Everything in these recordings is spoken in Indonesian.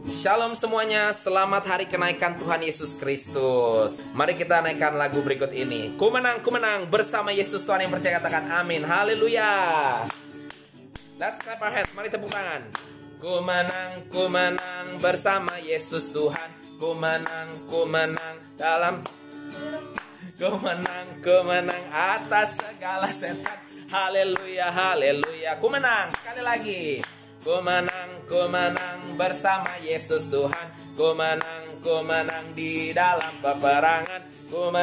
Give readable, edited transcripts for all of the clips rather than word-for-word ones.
Shalom semuanya, selamat hari kenaikan Tuhan Yesus Kristus. Mari kita naikkan lagu berikut ini. Ku menang bersama Yesus Tuhan yang percaya katakan amin. Haleluya. Let's clap our hands, mari tepuk tangan. Ku menang bersama Yesus Tuhan. Ku menang dalam. Ku menang atas segala setan. Haleluya, haleluya. Ku menang, sekali lagi. Ku menang bersama Yesus Tuhan. Ku menang di dalam peperangan. Ku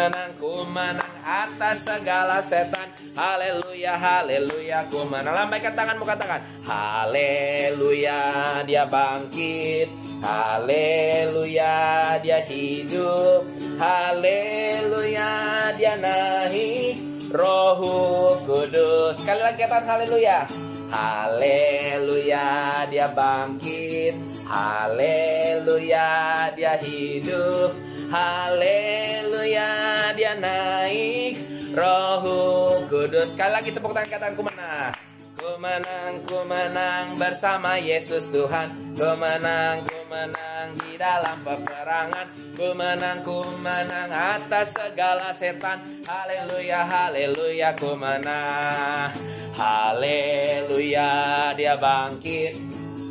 menang atas segala setan. Haleluya, haleluya. Ku menang. Lambaikan tanganmu, katakan haleluya, dia bangkit. Haleluya, dia hidup. Haleluya, dia naik. Roh Kudus. Sekali lagi katakan haleluya. Haleluya, dia bangkit. Haleluya, dia hidup. Haleluya, dia naik. Roh Kudus. Sekali lagi tepuk tangan, katakan ku menang. Ku menang bersama Yesus Tuhan. Ku menang di dalam peperangan. Ku menang atas segala setan. Haleluya, haleluya, ku menang. Haleluya, dia bangkit.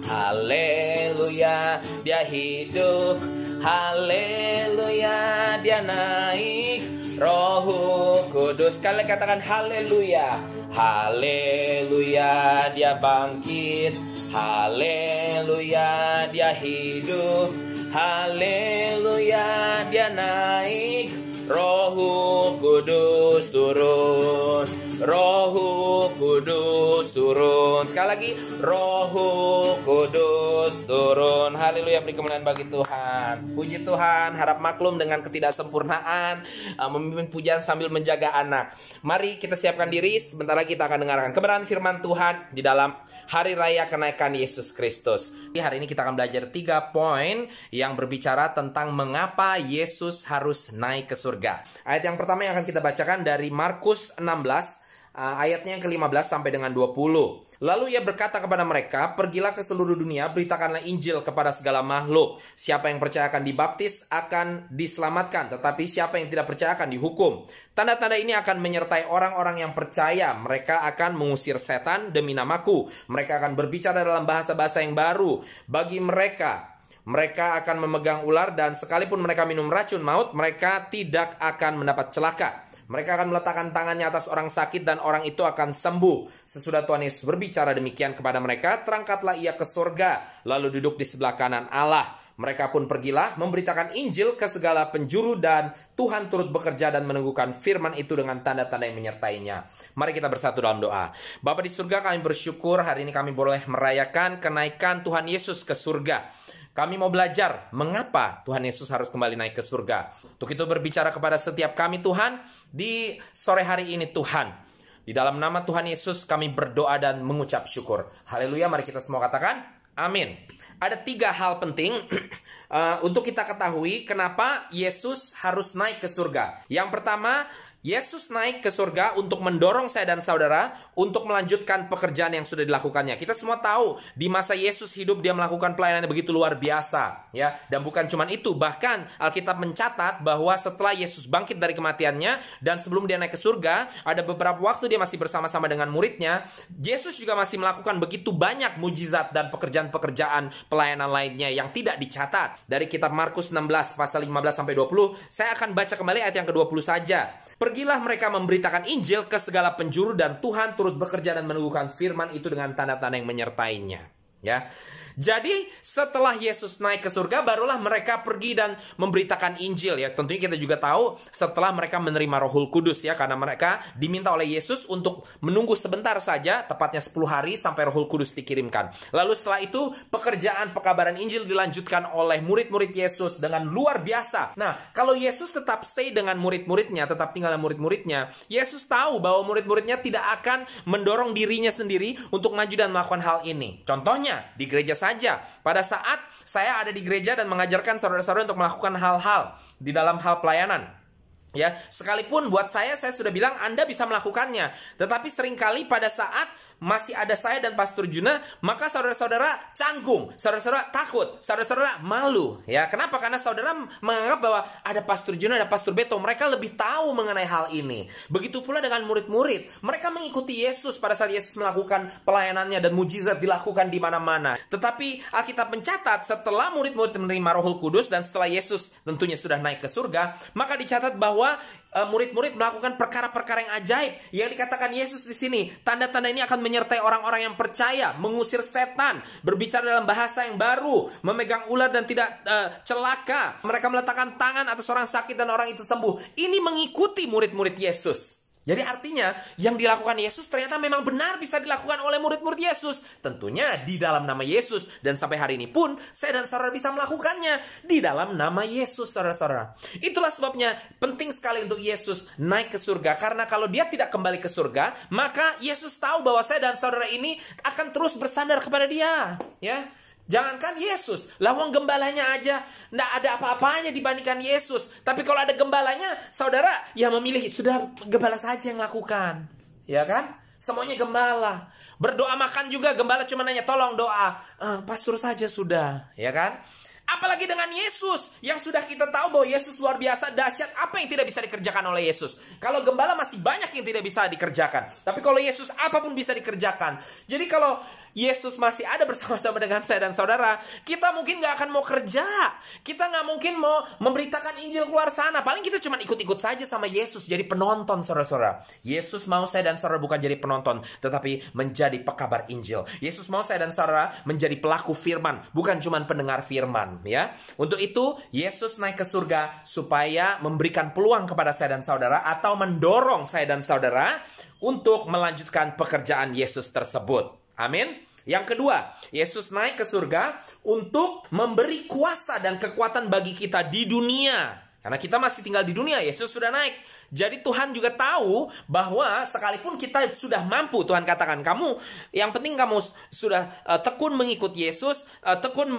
Haleluya, dia hidup. Haleluya, dia naik. Roh Kudus. Sekali katakan haleluya. Haleluya, dia bangkit. Haleluya, dia hidup. Haleluya, dia naik. Roh Kudus turun. Roh Kudus turun. Sekali lagi, Roh Kudus turun. Haleluya, beri kemuliaan bagi Tuhan. Puji Tuhan, harap maklum dengan ketidaksempurnaan memimpin pujian sambil menjaga anak. Mari kita siapkan diri, sebentar lagi kita akan dengarkan kebenaran firman Tuhan di dalam Hari Raya Kenaikan Yesus Kristus. Hari ini kita akan belajar 3 poin yang berbicara tentang mengapa Yesus harus naik ke surga. Ayat yang pertama yang akan kita bacakan dari Markus 16, ayatnya yang ke-15 sampai dengan 20. Lalu ia berkata kepada mereka, pergilah ke seluruh dunia, beritakanlah Injil kepada segala makhluk. Siapa yang percaya akan dibaptis akan diselamatkan, tetapi siapa yang tidak percaya akan dihukum. Tanda-tanda ini akan menyertai orang-orang yang percaya. Mereka akan mengusir setan demi namaku. Mereka akan berbicara dalam bahasa-bahasa yang baru. Bagi mereka akan memegang ular, dan sekalipun mereka minum racun maut, mereka tidak akan mendapat celaka. Mereka akan meletakkan tangannya atas orang sakit dan orang itu akan sembuh. Sesudah Tuhan Yesus berbicara demikian kepada mereka, terangkatlah ia ke surga, lalu duduk di sebelah kanan Allah. Mereka pun pergilah memberitakan Injil ke segala penjuru, dan Tuhan turut bekerja dan meneguhkan firman itu dengan tanda-tanda yang menyertainya. Mari kita bersatu dalam doa. Bapa di surga, kami bersyukur hari ini kami boleh merayakan kenaikan Tuhan Yesus ke surga. Kami mau belajar mengapa Tuhan Yesus harus kembali naik ke surga. Untuk itu berbicara kepada setiap kami Tuhan di sore hari ini Tuhan. Di dalam nama Tuhan Yesus kami berdoa dan mengucap syukur. Haleluya, mari kita semua katakan amin. Ada 3 hal penting untuk kita ketahui kenapa Yesus harus naik ke surga. Yang pertama, Yesus naik ke surga untuk mendorong saya dan saudara untuk melanjutkan pekerjaan yang sudah dilakukannya. Kita semua tahu di masa Yesus hidup dia melakukan pelayanan yang begitu luar biasa, ya. Dan bukan cuma itu, bahkan Alkitab mencatat bahwa setelah Yesus bangkit dari kematiannya dan sebelum dia naik ke surga, ada beberapa waktu dia masih bersama-sama dengan muridnya. Yesus juga masih melakukan begitu banyak mujizat dan pekerjaan-pekerjaan pelayanan lainnya yang tidak dicatat. Dari kitab Markus 16 pasal 15 sampai 20, saya akan baca kembali ayat yang ke-20 saja. Pergilah mereka memberitakan Injil ke segala penjuru, dan Tuhan turut bekerja dan meneguhkan firman itu dengan tanda-tanda yang menyertainya. Ya. Jadi setelah Yesus naik ke surga, barulah mereka pergi dan memberitakan Injil, ya. Tentunya kita juga tahu setelah mereka menerima Roh Kudus, ya, karena mereka diminta oleh Yesus untuk menunggu sebentar saja, tepatnya 10 hari sampai Roh Kudus dikirimkan. Lalu setelah itu pekerjaan pekabaran Injil dilanjutkan oleh murid-murid Yesus dengan luar biasa. Nah, kalau Yesus tetap stay dengan murid-muridnya, tetap tinggal dengan murid-muridnya, Yesus tahu bahwa murid-muridnya tidak akan mendorong dirinya sendiri untuk maju dan melakukan hal ini. Contohnya di gereja saja. Pada saat saya ada di gereja dan mengajarkan saudara-saudara untuk melakukan hal-hal di dalam hal pelayanan, ya, sekalipun buat saya sudah bilang Anda bisa melakukannya, tetapi seringkali pada saat masih ada saya dan Pastor Juna, maka saudara-saudara canggung, saudara-saudara takut, saudara-saudara malu. Ya, kenapa? Karena saudara menganggap bahwa ada Pastor Juna, ada Pastor Beto, mereka lebih tahu mengenai hal ini. Begitu pula dengan murid-murid, mereka mengikuti Yesus pada saat Yesus melakukan pelayanannya dan mujizat dilakukan di mana-mana. Tetapi Alkitab mencatat setelah murid-murid menerima Roh Kudus dan setelah Yesus tentunya sudah naik ke surga, maka dicatat bahwa murid-murid melakukan perkara-perkara yang ajaib. Yang dikatakan Yesus di sini, tanda-tanda ini akan menyertai orang-orang yang percaya, mengusir setan, berbicara dalam bahasa yang baru, memegang ular dan tidak celaka. Mereka meletakkan tangan atas orang sakit dan orang itu sembuh. Ini mengikuti murid-murid Yesus. Jadi artinya yang dilakukan Yesus ternyata memang benar bisa dilakukan oleh murid-murid Yesus. Tentunya di dalam nama Yesus. Dan sampai hari ini pun saya dan saudara bisa melakukannya di dalam nama Yesus, saudara-saudara. Itulah sebabnya penting sekali untuk Yesus naik ke surga. Karena kalau dia tidak kembali ke surga, maka Yesus tahu bahwa saya dan saudara ini akan terus bersandar kepada dia. Ya. Jangankan Yesus, lawang gembalanya aja nggak ada apa-apanya dibandingkan Yesus. Tapi kalau ada gembalanya, saudara ya memilih, sudah gembala saja yang lakukan. Ya kan? Semuanya gembala. Berdoa makan juga, gembala cuma nanya tolong doa. Pastor saja sudah. Ya kan? Apalagi dengan Yesus, yang sudah kita tahu bahwa Yesus luar biasa, dahsyat, apa yang tidak bisa dikerjakan oleh Yesus. Kalau gembala masih banyak yang tidak bisa dikerjakan. Tapi kalau Yesus, apapun bisa dikerjakan. Jadi kalau Yesus masih ada bersama-sama dengan saya dan saudara, kita mungkin gak akan mau kerja. Kita gak mungkin mau memberitakan Injil keluar sana. Paling kita cuma ikut-ikut saja sama Yesus, jadi penonton, saudara-saudara. Yesus mau saya dan saudara bukan jadi penonton, tetapi menjadi pekabar Injil. Yesus mau saya dan saudara menjadi pelaku firman, bukan cuma pendengar firman. Ya, untuk itu Yesus naik ke surga supaya memberikan peluang kepada saya dan saudara, atau mendorong saya dan saudara untuk melanjutkan pekerjaan Yesus tersebut. Amin. Yang kedua, Yesus naik ke surga untuk memberi kuasa dan kekuatan bagi kita di dunia. Karena kita masih tinggal di dunia, Yesus sudah naik. Jadi Tuhan juga tahu bahwa sekalipun kita sudah mampu, Tuhan katakan, kamu, yang penting kamu sudah tekun mengikut Yesus, tekun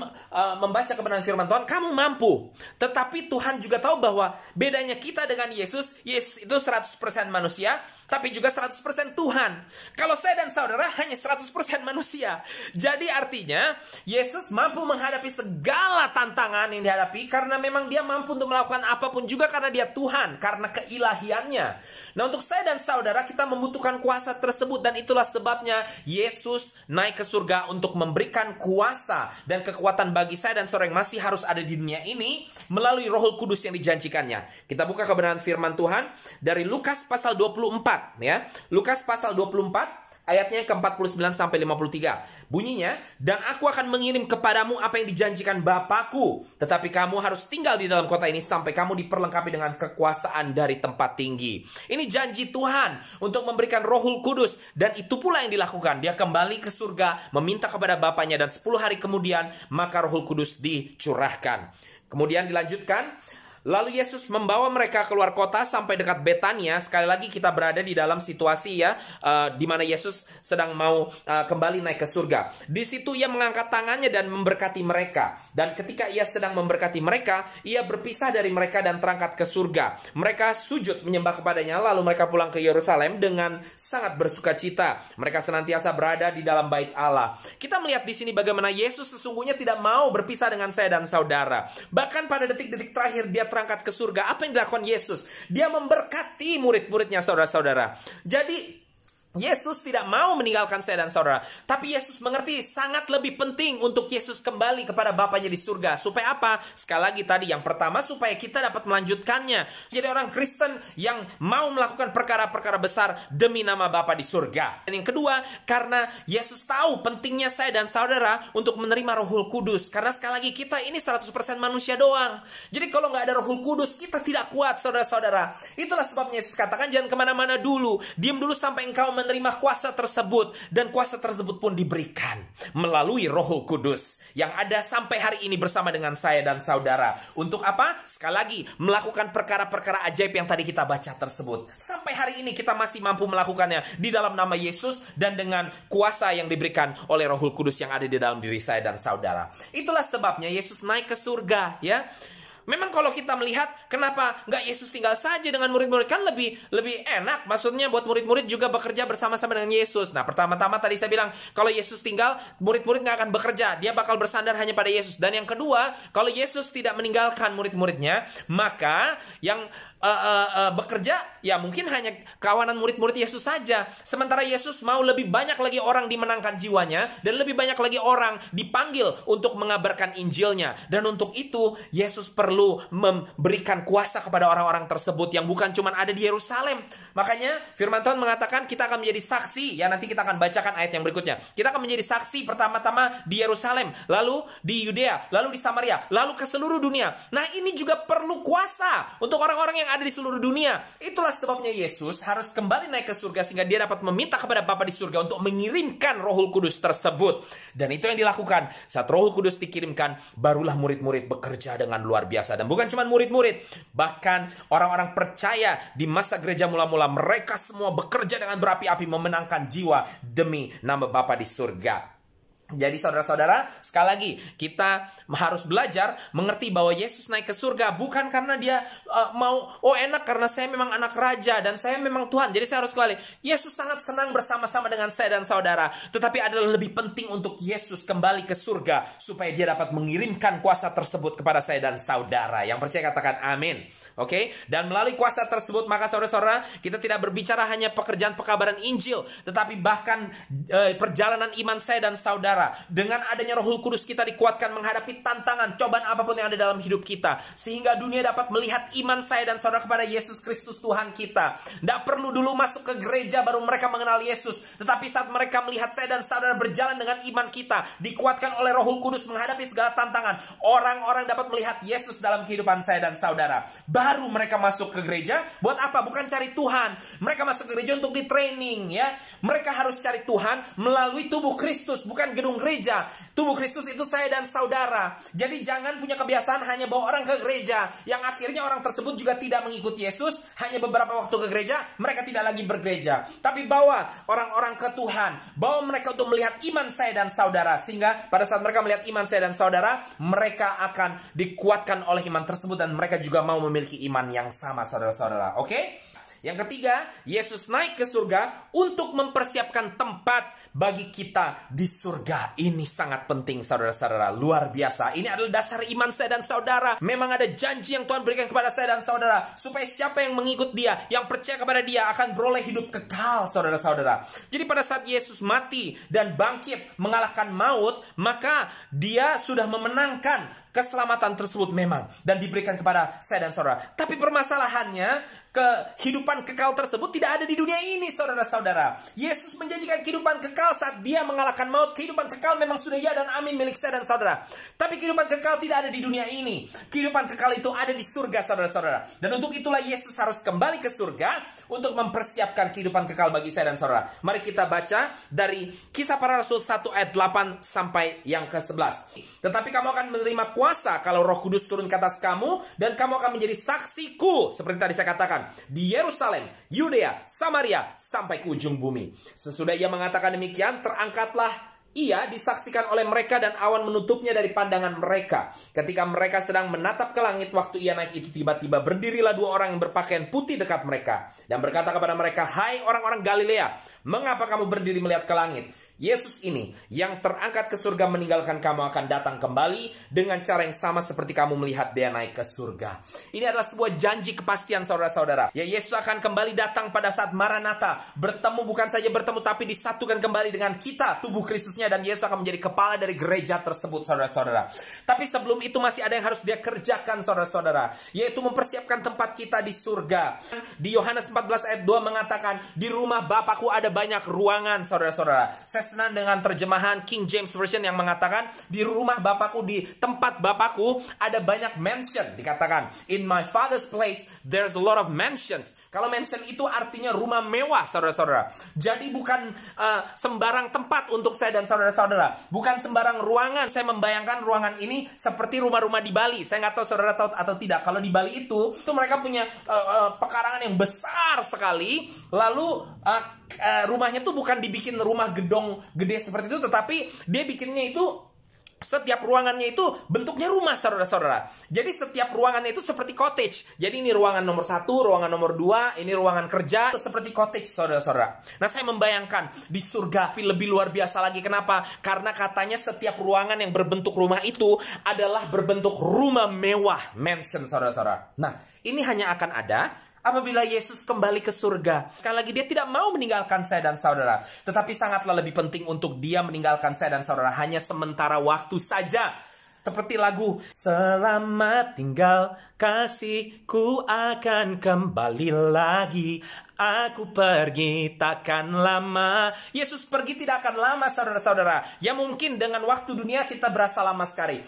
membaca kebenaran firman Tuhan, kamu mampu. Tetapi Tuhan juga tahu bahwa bedanya kita dengan Yesus, Yesus itu 100% manusia, tapi juga 100% Tuhan. Kalau saya dan saudara hanya 100% manusia. Jadi artinya Yesus mampu menghadapi segala tantangan yang dihadapi karena memang dia mampu untuk melakukan apapun juga karena dia Tuhan, karena keilahiannya. Nah, untuk saya dan saudara kita membutuhkan kuasa tersebut, dan itulah sebabnya Yesus naik ke surga untuk memberikan kuasa dan kekuatan bagi saya dan saudara yang masih harus ada di dunia ini melalui Roh Kudus yang dijanjikannya. Kita buka kebenaran firman Tuhan dari Lukas pasal 24. Ya, Lukas pasal 24 ayatnya ke-49 sampai 53. Bunyinya, dan aku akan mengirim kepadamu apa yang dijanjikan Bapakku, tetapi kamu harus tinggal di dalam kota ini sampai kamu diperlengkapi dengan kekuasaan dari tempat tinggi. Ini janji Tuhan untuk memberikan Roh Kudus, dan itu pula yang dilakukan. Dia kembali ke surga, meminta kepada Bapaknya, dan 10 hari kemudian maka Roh Kudus dicurahkan. Kemudian dilanjutkan, lalu Yesus membawa mereka keluar kota sampai dekat Betania. Sekali lagi kita berada di dalam situasi ya, di mana Yesus sedang mau kembali naik ke surga. Di situ ia mengangkat tangannya dan memberkati mereka. Dan ketika ia sedang memberkati mereka, ia berpisah dari mereka dan terangkat ke surga. Mereka sujud menyembah kepadanya, lalu mereka pulang ke Yerusalem dengan sangat bersukacita. Mereka senantiasa berada di dalam bait Allah. Kita melihat di sini bagaimana Yesus sesungguhnya tidak mau berpisah dengan saya dan saudara. Bahkan pada detik-detik terakhir dia terangkat ke surga, apa yang dilakukan Yesus? Dia memberkati murid-muridnya, saudara-saudara. Jadi Yesus tidak mau meninggalkan saya dan saudara. Tapi Yesus mengerti sangat lebih penting untuk Yesus kembali kepada Bapaknya di surga. Supaya apa? Sekali lagi tadi, yang pertama supaya kita dapat melanjutkannya. Jadi orang Kristen yang mau melakukan perkara-perkara besar demi nama Bapa di surga. Dan yang kedua, karena Yesus tahu pentingnya saya dan saudara untuk menerima Roh Kudus. Karena sekali lagi kita ini 100% manusia doang. Jadi kalau nggak ada Roh Kudus, kita tidak kuat, saudara-saudara. Itulah sebabnya Yesus katakan jangan kemana-mana dulu. Diam dulu sampai engkau menerima kuasa tersebut, dan kuasa tersebut pun diberikan melalui Roh Kudus yang ada sampai hari ini bersama dengan saya dan saudara. Untuk apa? Sekali lagi, melakukan perkara-perkara ajaib yang tadi kita baca tersebut. Sampai hari ini kita masih mampu melakukannya di dalam nama Yesus dan dengan kuasa yang diberikan oleh Roh Kudus yang ada di dalam diri saya dan saudara. Itulah sebabnya Yesus naik ke surga, ya. Memang kalau kita melihat, kenapa nggak Yesus tinggal saja dengan murid-murid? Kan lebih enak, maksudnya buat murid-murid juga bekerja bersama-sama dengan Yesus. Nah, pertama-tama tadi saya bilang, kalau Yesus tinggal, murid-murid nggak akan bekerja. Dia bakal bersandar hanya pada Yesus. Dan yang kedua, kalau Yesus tidak meninggalkan murid-muridnya, maka yang bekerja, ya mungkin hanya kawanan murid-murid Yesus saja. Sementara Yesus mau lebih banyak lagi orang dimenangkan jiwanya, dan lebih banyak lagi orang dipanggil untuk mengabarkan Injilnya. Dan untuk itu, Yesus perlu memberikan kuasa kepada orang-orang tersebut yang bukan cuma ada di Yerusalem. Makanya firman Tuhan mengatakan kita akan menjadi saksi. Ya, nanti kita akan bacakan ayat yang berikutnya. Kita akan menjadi saksi pertama-tama di Yerusalem, lalu di Yudea, lalu di Samaria, lalu ke seluruh dunia. Nah, ini juga perlu kuasa untuk orang-orang yang ada di seluruh dunia. Itulah sebabnya Yesus harus kembali naik ke surga sehingga dia dapat meminta kepada Bapa di surga untuk mengirimkan Roh Kudus tersebut. Dan itu yang dilakukan. Saat Roh Kudus dikirimkan, barulah murid-murid bekerja dengan luar biasa. Dan bukan cuma murid-murid, bahkan orang-orang percaya di masa gereja mula-mula, mereka semua bekerja dengan berapi-api memenangkan jiwa demi nama Bapa di surga. Jadi saudara-saudara, sekali lagi kita harus belajar mengerti bahwa Yesus naik ke surga bukan karena dia mau, enak karena saya memang anak raja dan saya memang Tuhan, jadi saya harus kembali. Yesus sangat senang bersama-sama dengan saya dan saudara, tetapi adalah lebih penting untuk Yesus kembali ke surga supaya dia dapat mengirimkan kuasa tersebut kepada saya dan saudara. Yang percaya katakan amin. Oke, dan melalui kuasa tersebut maka saudara-saudara, kita tidak berbicara hanya pekerjaan pekabaran Injil, tetapi bahkan perjalanan iman saya dan saudara. Dengan adanya Roh Kudus kita dikuatkan menghadapi tantangan, cobaan apapun yang ada dalam hidup kita, sehingga dunia dapat melihat iman saya dan saudara kepada Yesus Kristus Tuhan kita. Tidak perlu dulu masuk ke gereja baru mereka mengenal Yesus, tetapi saat mereka melihat saya dan saudara berjalan dengan iman kita, dikuatkan oleh Roh Kudus menghadapi segala tantangan, orang-orang dapat melihat Yesus dalam kehidupan saya dan saudara. Baru mereka masuk ke gereja. Buat apa? Bukan cari Tuhan. Mereka masuk ke gereja untuk di training, ya. Mereka harus cari Tuhan melalui tubuh Kristus, bukan gedung gereja. Tubuh Kristus itu saya dan saudara. Jadi jangan punya kebiasaan hanya bawa orang ke gereja, yang akhirnya orang tersebut juga tidak mengikuti Yesus. Hanya beberapa waktu ke gereja, mereka tidak lagi bergereja. Tapi bawa orang-orang ke Tuhan. Bawa mereka untuk melihat iman saya dan saudara. Sehingga pada saat mereka melihat iman saya dan saudara, mereka akan dikuatkan oleh iman tersebut. Dan mereka juga mau memiliki iman yang sama, saudara-saudara. Oke? Yang ketiga, Yesus naik ke surga untuk mempersiapkan tempat bagi kita di surga. Ini sangat penting, saudara-saudara. Luar biasa. Ini adalah dasar iman saya dan saudara. Memang ada janji yang Tuhan berikan kepada saya dan saudara, supaya siapa yang mengikut dia, yang percaya kepada dia, akan beroleh hidup kekal, saudara-saudara. Jadi pada saat Yesus mati dan bangkit mengalahkan maut, maka dia sudah memenangkan keselamatan tersebut memang, dan diberikan kepada saya dan saudara. Tapi permasalahannya, kehidupan kekal tersebut tidak ada di dunia ini, saudara-saudara. Yesus menjanjikan kehidupan kekal saat dia mengalahkan maut. Kehidupan kekal memang sudah ya dan amin milik saya dan saudara. Tapi kehidupan kekal tidak ada di dunia ini. Kehidupan kekal itu ada di surga, saudara-saudara. Dan untuk itulah Yesus harus kembali ke surga untuk mempersiapkan kehidupan kekal bagi saya dan saudara. Mari kita baca dari Kisah Para Rasul 1 ayat 8 sampai yang ke-11. Tetapi kamu akan menerima kuasa kalau Roh Kudus turun ke atas kamu, dan kamu akan menjadi saksiku, seperti tadi saya katakan, di Yerusalem, Yudea, Samaria, sampai ke ujung bumi. Sesudah ia mengatakan demikian, terangkatlah ia disaksikan oleh mereka, dan awan menutupnya dari pandangan mereka. Ketika mereka sedang menatap ke langit waktu ia naik itu, tiba-tiba berdirilah dua orang yang berpakaian putih dekat mereka, dan berkata kepada mereka, "Hai orang-orang Galilea, mengapa kamu berdiri melihat ke langit? Yesus ini yang terangkat ke surga meninggalkan kamu akan datang kembali dengan cara yang sama seperti kamu melihat dia naik ke surga." Ini adalah sebuah janji kepastian, saudara-saudara. Ya, Yesus akan kembali datang pada saat Maranatha. Bertemu, bukan saja bertemu, tapi disatukan kembali dengan kita, tubuh Kristusnya, dan Yesus akan menjadi kepala dari gereja tersebut, saudara-saudara. Tapi sebelum itu masih ada yang harus dia kerjakan, saudara-saudara, yaitu mempersiapkan tempat kita di surga. Di Yohanes 14 ayat 2 mengatakan, "Di rumah Bapakku ada banyak ruangan," saudara-saudara. Saya senang dengan terjemahan King James Version yang mengatakan, di rumah Bapakku, di tempat Bapakku ada banyak mansion. Dikatakan, "In my father's place there's a lot of mansions." Kalau mansion itu artinya rumah mewah, saudara-saudara. Jadi bukan sembarang tempat untuk saya dan saudara-saudara. Bukan sembarang ruangan. Saya membayangkan ruangan ini seperti rumah-rumah di Bali. Saya nggak tahu saudara tahu atau tidak. Kalau di Bali itu mereka punya pekarangan yang besar sekali. Lalu rumahnya tuh bukan dibikin rumah gedung gede seperti itu, tetapi dia bikinnya itu Setiap ruangannya itu bentuknya rumah, saudara-saudara. Jadi setiap ruangannya itu seperti cottage. Jadi ini ruangan nomor 1, ruangan nomor 2, ini ruangan kerja. Seperti cottage, saudara-saudara. Nah, saya membayangkan di surga lebih luar biasa lagi. Kenapa? Karena katanya setiap ruangan yang berbentuk rumah itu adalah berbentuk rumah mewah. Mansion, saudara-saudara. Nah, ini hanya akan ada apabila Yesus kembali ke surga. Sekali lagi, dia tidak mau meninggalkan saya dan saudara. Tetapi sangatlah lebih penting untuk dia meninggalkan saya dan saudara hanya sementara waktu saja. Seperti lagu, selamat tinggal kasihku akan kembali lagi. Aku pergi takkan lama. Yesus pergi tidak akan lama, saudara-saudara. Ya mungkin dengan waktu dunia kita berasa lama sekali.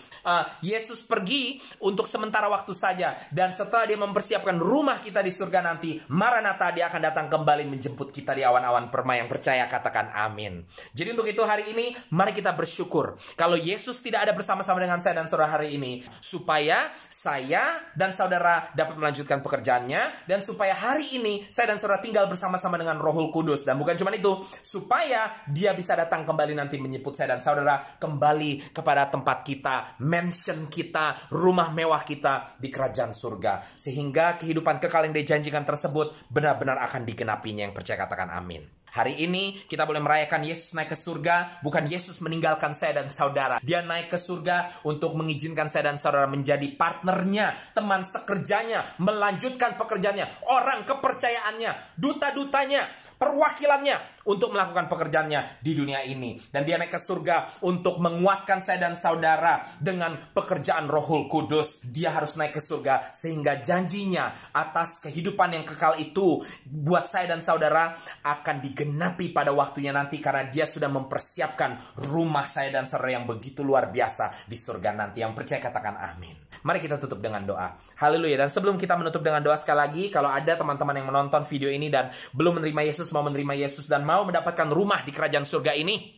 Yesus pergi untuk sementara waktu saja. Dan setelah dia mempersiapkan rumah kita di surga nanti, Maranatha, dia akan datang kembali menjemput kita di awan-awan permai. Yang percaya katakan amin. Jadi untuk itu hari ini, mari kita bersyukur. Kalau Yesus tidak ada bersama-sama dengan saya dan saudara hari ini, supaya saya dan saudara dapat melanjutkan pekerjaannya, dan supaya hari ini saya dan saudara tinggal bersama-sama dengan Rohul Kudus. Dan bukan cuma itu, supaya dia bisa datang kembali nanti menjemput saya dan saudara kembali kepada tempat kita, mansion kita, rumah mewah kita di kerajaan surga. Sehingga kehidupan kekal yang dijanjikan tersebut benar-benar akan digenapinya. Yang percaya katakan amin. Hari ini kita boleh merayakan Yesus naik ke surga. Bukan Yesus meninggalkan saya dan saudara. Dia naik ke surga untuk mengizinkan saya dan saudara menjadi partnernya, teman sekerjanya, melanjutkan pekerjaannya, orang kepercayaannya, duta-dutanya, perwakilannya untuk melakukan pekerjaannya di dunia ini. Dan dia naik ke surga untuk menguatkan saya dan saudara dengan pekerjaan Rohul Kudus. Dia harus naik ke surga sehingga janjinya atas kehidupan yang kekal itu buat saya dan saudara akan digenapi pada waktunya nanti, karena dia sudah mempersiapkan rumah saya dan saudara yang begitu luar biasa di surga nanti. Yang percaya katakan amin. Mari kita tutup dengan doa. Haleluya. Dan sebelum kita menutup dengan doa, sekali lagi, kalau ada teman-teman yang menonton video ini dan belum menerima Yesus, mau menerima Yesus dan mau mendapatkan rumah di kerajaan surga ini,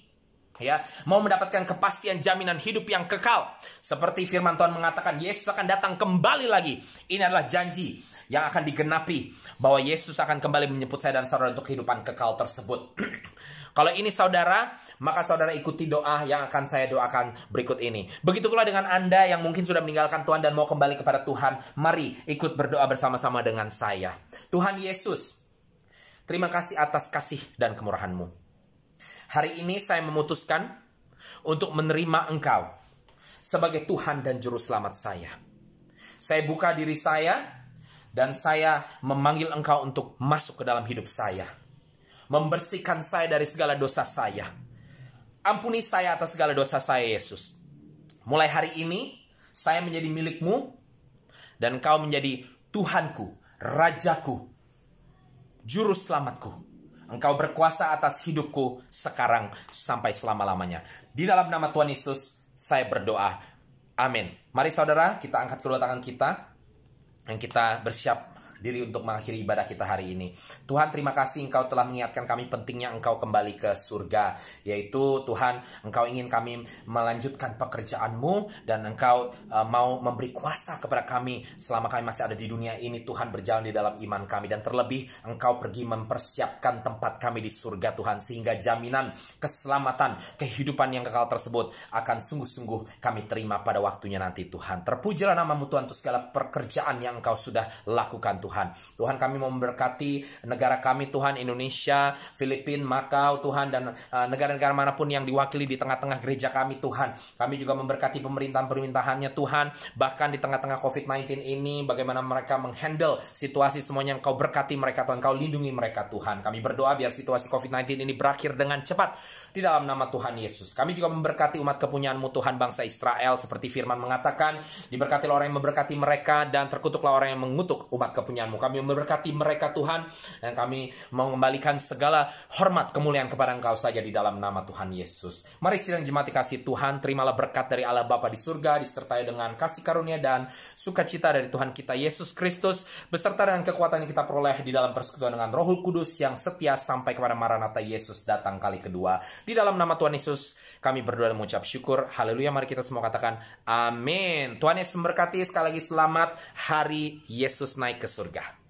ya, mau mendapatkan kepastian jaminan hidup yang kekal, seperti firman Tuhan mengatakan Yesus akan datang kembali lagi. Ini adalah janji yang akan digenapi, bahwa Yesus akan kembali menjemput saya dan saudara untuk kehidupan kekal tersebut. Kalau ini saudara, maka saudara ikuti doa yang akan saya doakan berikut ini. Begitu pula dengan Anda yang mungkin sudah meninggalkan Tuhan dan mau kembali kepada Tuhan, mari ikut berdoa bersama-sama dengan saya. Tuhan Yesus, terima kasih atas kasih dan kemurahan-Mu. Hari ini saya memutuskan untuk menerima Engkau sebagai Tuhan dan Juru Selamat saya. Saya buka diri saya dan saya memanggil Engkau untuk masuk ke dalam hidup saya. Membersihkan saya dari segala dosa saya. Ampuni saya atas segala dosa saya, Yesus. Mulai hari ini, saya menjadi milik-Mu, dan Engkau menjadi Tuhanku, Rajaku, Juru Selamatku. Engkau berkuasa atas hidupku sekarang sampai selama-lamanya. Di dalam nama Tuhan Yesus, saya berdoa. Amin. Mari saudara, kita angkat kedua tangan kita, dan kita bersiap diri untuk mengakhiri ibadah kita hari ini. Tuhan, terima kasih Engkau telah mengingatkan kami pentingnya Engkau kembali ke surga. Yaitu Tuhan, Engkau ingin kami melanjutkan pekerjaan-Mu, dan Engkau mau memberi kuasa kepada kami selama kami masih ada di dunia ini. Tuhan, berjalan di dalam iman kami, dan terlebih Engkau pergi mempersiapkan tempat kami di surga Tuhan, sehingga jaminan keselamatan, kehidupan yang kekal tersebut akan sungguh-sungguh kami terima pada waktunya nanti Tuhan. Terpujilah nama-Mu Tuhan untuk segala pekerjaan yang Engkau sudah lakukan Tuhan. Tuhan, kami mau memberkati negara kami Tuhan, Indonesia, Filipina, Makau Tuhan, dan negara-negara manapun yang diwakili di tengah-tengah gereja kami Tuhan. Kami juga memberkati pemerintahan-pemerintahannya Tuhan, bahkan di tengah-tengah COVID-19 ini, bagaimana mereka menghandle situasi semuanya. Engkau berkati mereka Tuhan, Engkau lindungi mereka Tuhan. Kami berdoa biar situasi COVID-19 ini berakhir dengan cepat di dalam nama Tuhan Yesus. Kami juga memberkati umat kepunyaan-Mu Tuhan, bangsa Israel, seperti firman mengatakan, diberkatilah orang yang memberkati mereka, dan terkutuklah orang yang mengutuk umat kepunyaan-Mu. Kami memberkati mereka Tuhan, dan kami mengembalikan segala hormat kemuliaan kepada Engkau saja di dalam nama Tuhan Yesus. Mari sidang jemaat kasih Tuhan, terimalah berkat dari Allah Bapa di surga, disertai dengan kasih karunia dan sukacita dari Tuhan kita Yesus Kristus, beserta dengan kekuatan yang kita peroleh di dalam persekutuan dengan Rohul Kudus yang setia sampai kepada Maranatha Yesus datang kali kedua. Di dalam nama Tuhan Yesus kami berdoa dan mengucap syukur. Haleluya. Mari kita semua katakan amin. Tuhan Yesus memberkati. Sekali lagi selamat hari Yesus naik ke surga.